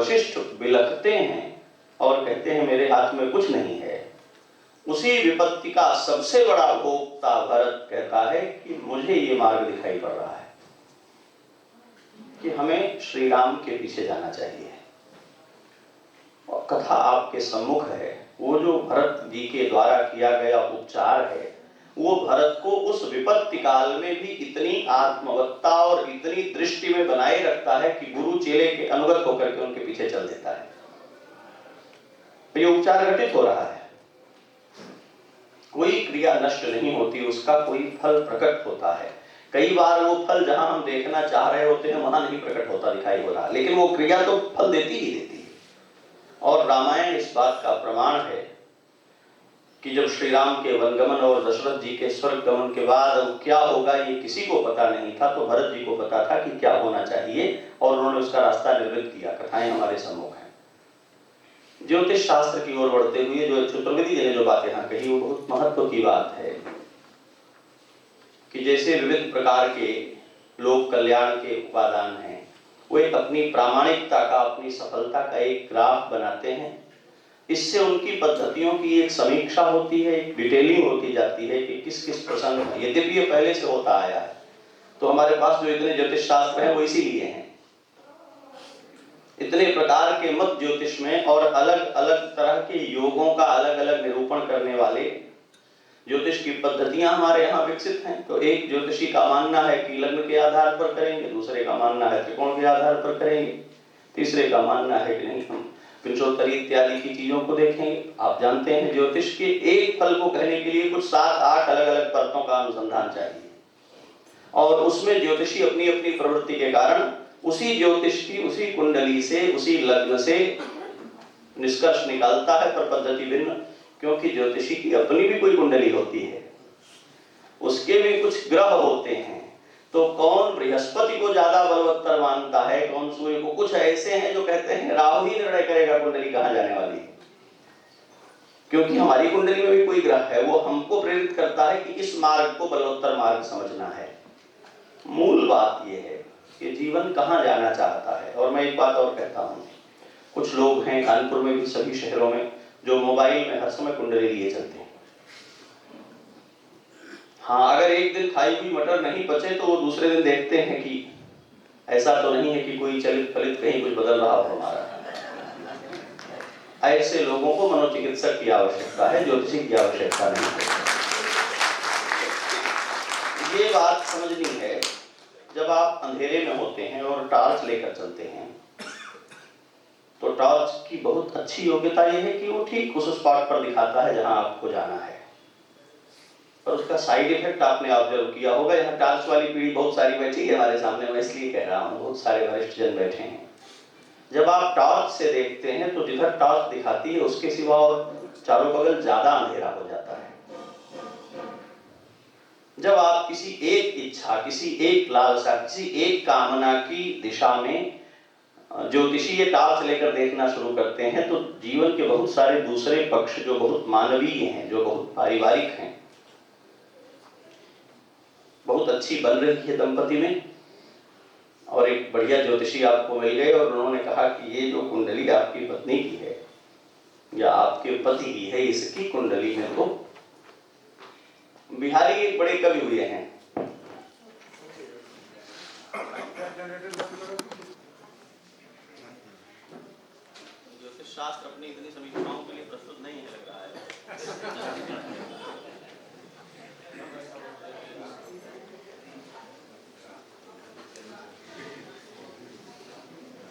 वशिष्ठ बिलखते हैं और कहते हैं मेरे हाथ में कुछ नहीं है। उसी विपत्ति का सबसे बड़ा भोक्ता भरत कहता है कि मुझे ये मार्ग दिखाई पड़ रहा है कि हमें श्री राम के पीछे जाना चाहिए। और कथा आपके सम्मुख है। वो जो भरत जी के द्वारा किया गया उपचार है, वो भरत को उस विपत्ति काल में भी इतनी आत्मवत्ता और इतनी दृष्टि में बनाए रखता है कि गुरु चेले के अनुगत होकर के उनके पीछे चल देता है। ये उपचार घटित हो रहा है, कोई क्रिया नष्ट नहीं होती, उसका कोई फल प्रकट होता है। कई बार वो फल जहां हम देखना चाह रहे होते हैं वहां नहीं प्रकट होता दिखाई हो रहा, लेकिन वो क्रिया तो फल देती ही देती है। और रामायण इस बात का प्रमाण है कि जब श्री राम के वनगमन और दशरथ जी के स्वर्ग गमन के बाद क्या होगा ये किसी को पता नहीं था, तो भरत जी को पता था कि क्या होना चाहिए और उन्होंने उसका रास्ता निर्मित किया। कथाएं हमारे सम्मुख हैं। ज्योतिष शास्त्र की ओर बढ़ते हुए जो चतुर्वेदी जी ने जो बात यहाँ कही वो बहुत महत्व की बात है कि जैसे विविध प्रकार के लोक कल्याण के उपादान हैं, वो एक अपनी प्रामाणिकता का, अपनी सफलता का एक ग्राफ बनाते हैं। इससे उनकी पद्धतियों की एक समीक्षा होती है, एक डिटेलिंग होती जाती है कि किस किस प्रसंग में, यद्यपि ये पहले से होता आया है। तो हमारे पास जो इतने ज्योतिष शास्त्र हैं वो इसीलिए हैं। इतने प्रकार के मत ज्योतिष में और अलग अलग तरह के योगों का अलग अलग निरूपण करने वाले ज्योतिष की पद्धतियां हमारे यहाँ विकसित हैं। तो एक ज्योतिषी का मानना है कि लग्न के आधार पर करेंगे, दूसरे का मानना है त्रिकोण के आधार पर करेंगे, तीसरे का मानना है कि नहीं हम विंशोत्तरी इत्यादि की चीजों को देखेंगे। आप जानते हैं ज्योतिष के एक फल को कहने के लिए कुछ 7-8 अलग अलग परतों का अनुसंधान चाहिए, और उसमें ज्योतिषी अपनी अपनी प्रवृत्ति के कारण उसी ज्योतिष की, उसी कुंडली से, उसी लग्न से निष्कर्ष निकालता है, पर पद्धति भिन्न, क्योंकि ज्योतिषी की अपनी भी कोई कुंडली होती है, उसके भी कुछ ग्रह होते हैं। तो कौन बृहस्पति को ज्यादा बलवत्तर मानता है, कौन सूर्य को, कुछ ऐसे हैं जो कहते हैं राहु ही निर्णय करेगा कुंडली कहां जाने वाली है, क्योंकि हमारी कुंडली में भी कोई ग्रह है, वो हमको प्रेरित करता है कि इस मार्ग को बलवत्तर मार्ग समझना है। मूल बात यह है कि जीवन कहां जाना चाहता है। और मैं एक बात और कहता हूं, कुछ लोग हैं कानपुर में भी, सभी शहरों में, जो मोबाइल में हर समय कुंडली लिए चलते हैं। हाँ, अगर एक दिन खाई हुई मटर नहीं पचे तो वो दूसरे दिन देखते हैं कि ऐसा तो नहीं है कि कोई चलित फलित कहीं कुछ बदल रहा हो हमारा। ऐसे लोगों को मनोचिकित्सक की आवश्यकता है, ज्योतिषी की आवश्यकता नहीं है। ये बात समझनी है। जब आप अंधेरे में होते हैं और टॉर्च लेकर चलते हैं, तो टॉर्च की बहुत अच्छी योग्यता यह है कि वो ठीक उस स्पॉट पर दिखाता है जहां आपको जाना है, पर उसका साइड इफेक्ट आपने ऑब्जर्व किया होगा। यहाँ टॉर्च वाली पीढ़ी बहुत सारी बैठी है हमारे सामने, मैं इसलिए कह रहा हूँ, बहुत सारे वरिष्ठ जन बैठे हैं। जब आप टॉर्च से देखते हैं तो जिधर टॉर्च दिखाती है उसके सिवा और चारों बगल ज्यादा अंधेरा हो जाता है। जब आप किसी एक इच्छा, किसी एक लालसा, किसी एक कामना की दिशा में ज्योतिषीय टॉर्च लेकर देखना शुरू करते हैं, तो जीवन के बहुत सारे दूसरे पक्ष जो बहुत मानवीय हैं, जो बहुत पारिवारिक हैं, बहुत अच्छी बन रही है दंपति में, और एक बढ़िया ज्योतिषी आपको मिल गए और उन्होंने कहा कि ये जो कुंडली आपकी पत्नी की है या आपके पति की है, इसकी कुंडली में तो बिहारी एक बड़े कवि हुए हैं, ज्योतिष शास्त्र अपनी इतनी समीक्षाओं के लिए